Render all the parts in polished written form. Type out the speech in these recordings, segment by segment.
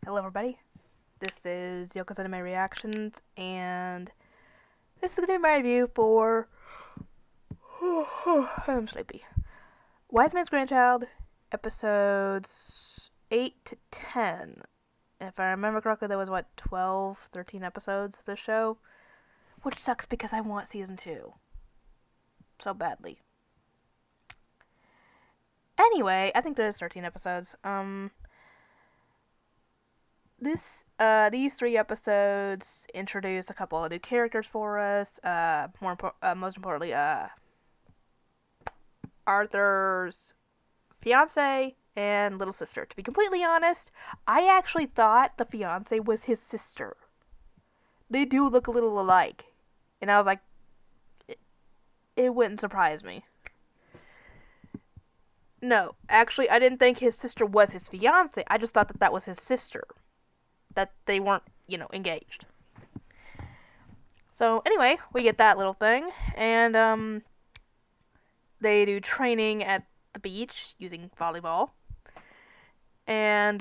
Hello, everybody. This is Yoko's Anime Reactions, and this is going to be my review for. I'm sleepy. Wise Man's Grandchild, episodes 8 to 10. If I remember correctly, there was 12, 13 episodes of the show, which sucks because I want season 2 so badly. Anyway, I think there's 13 episodes. These 3 episodes introduce a couple of new characters for us. Most importantly, Arthur's fiance and little sister. To be completely honest, I actually thought the fiance was his sister. They do look a little alike, and I was like, it wouldn't surprise me. No, actually, I didn't think his sister was his fiance. I just thought that was his sister. That they weren't, engaged. So anyway, we get that little thing, and they do training at the beach using volleyball, and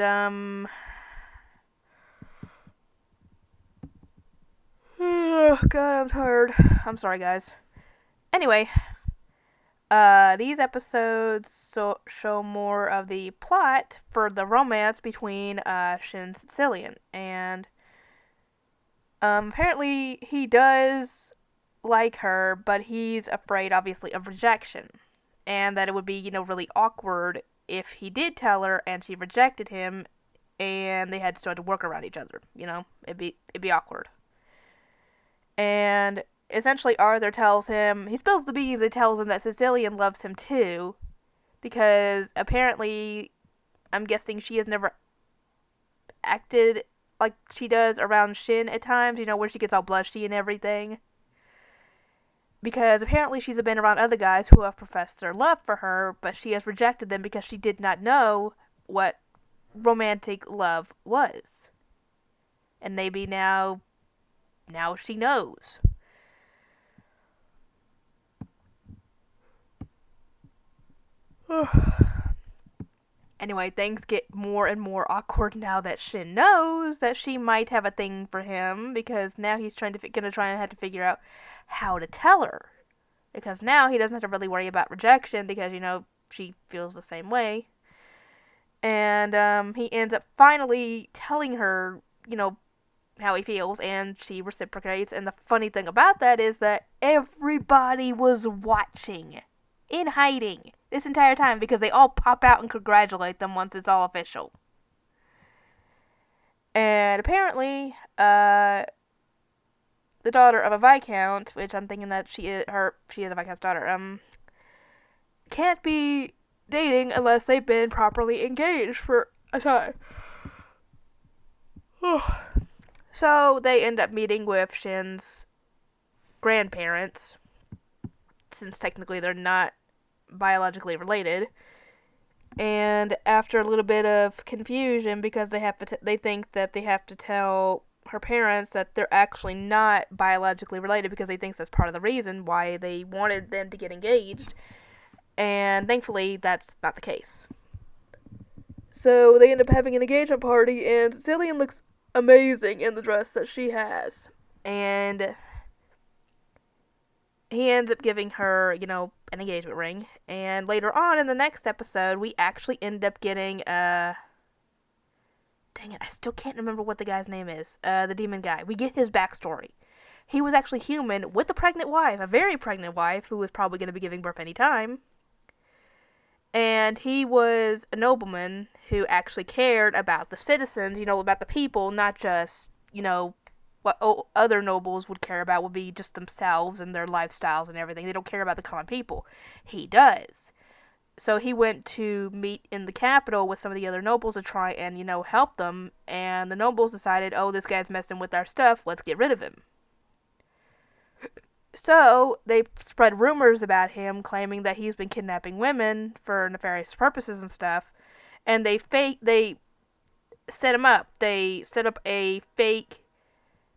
oh god, I'm tired. I'm sorry, guys. Anyway, these episodes show more of the plot for the romance between Shin and Sicilian, and apparently he does like her, but he's afraid, obviously, of rejection, and that it would be, really awkward if he did tell her and she rejected him, and they had to start to work around each other. It'd be awkward. And essentially, Arthur tells him he spills the beans and tells him that Sicilian loves him too, because apparently, I'm guessing she has never acted like she does around Shin at times. Where she gets all blushy and everything, because apparently she's been around other guys who have professed their love for her, but she has rejected them because she did not know what romantic love was. And maybe now she knows. Anyway, things get more and more awkward now that Shin knows that she might have a thing for him, because now he's gonna try and have to figure out how to tell her. Because now he doesn't have to really worry about rejection, because she feels the same way, and he ends up finally telling her how he feels, and she reciprocates. And the funny thing about that is that everybody was watching in hiding this entire time, because they all pop out and congratulate them once it's all official. And apparently, the daughter of a viscount, which I'm thinking that she is a viscount's daughter, can't be dating unless they've been properly engaged for a time. So they end up meeting with Shin's grandparents, since technically they're not biologically related. And after a little bit of confusion, because they think that they have to tell her parents that they're actually not biologically related, because they think that's part of the reason why they wanted them to get engaged. And thankfully, that's not the case. So they end up having an engagement party, and Sicilian looks amazing in the dress that she has. And he ends up giving her, an engagement ring. And later on in the next episode, we actually end up getting, dang it, I still can't remember what the guy's name is. The demon guy. We get his backstory. He was actually human with a pregnant wife, a very pregnant wife, who was probably going to be giving birth any time. And he was a nobleman who actually cared about the citizens, about the people, not just, what other nobles would care about would be just themselves and their lifestyles and everything. They don't care about the common people. He does. So he went to meet in the capital with some of the other nobles to try and, help them. And the nobles decided, oh, this guy's messing with our stuff, let's get rid of him. So they spread rumors about him, claiming that he's been kidnapping women for nefarious purposes and stuff. And they set him up. They set up a fake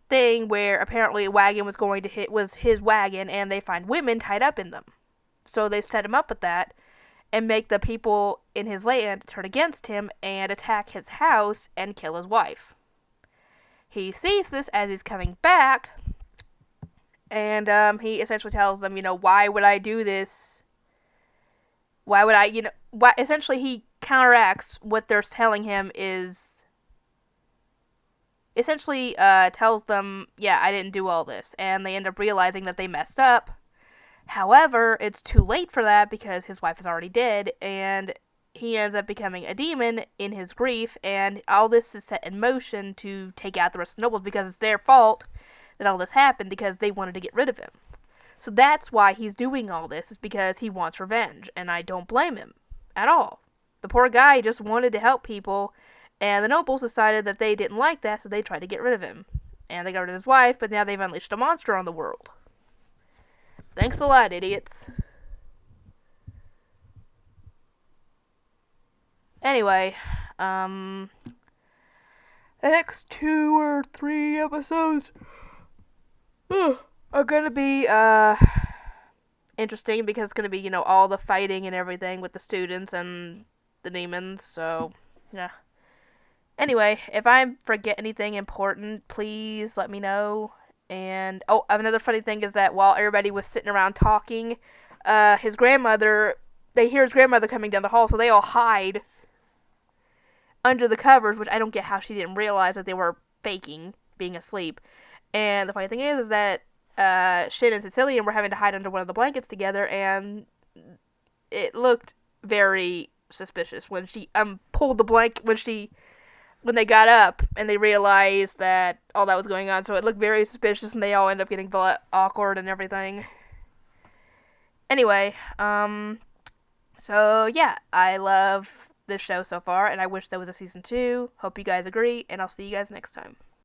thing where apparently a wagon was his wagon, and they find women tied up in them. So they set him up with that, and make the people in his land turn against him and attack his house and kill his wife. He sees this as he's coming back, and he essentially tells them, why would I do this? Why would I, why? Essentially, he counteracts what they're telling him is, essentially tells them, yeah, I didn't do all this, and they end up realizing that they messed up. However, it's too late for that because his wife is already dead, and he ends up becoming a demon in his grief, and all this is set in motion to take out the rest of the nobles because it's their fault that all this happened because they wanted to get rid of him. So that's why he's doing all this, is because he wants revenge, and I don't blame him at all. The poor guy just wanted to help people, and the nobles decided that they didn't like that, so they tried to get rid of him. And they got rid of his wife, but now they've unleashed a monster on the world. Thanks a lot, idiots. Anyway, the next 2 or 3 episodes are gonna be, interesting because it's gonna be, all the fighting and everything with the students and the demons, so, yeah. Anyway, if I forget anything important, please let me know. And, another funny thing is that while everybody was sitting around talking, they hear his grandmother coming down the hall, so they all hide under the covers, which I don't get how she didn't realize that they were faking being asleep. And the funny thing is that Shin and Sicilian were having to hide under one of the blankets together, and it looked very suspicious when she pulled the blanket when they got up and they realized that all that was going on. So it looked very suspicious, and they all end up getting awkward and everything. Anyway, so yeah, I love this show so far, and I wish there was a season 2. Hope you guys agree, and I'll see you guys next time.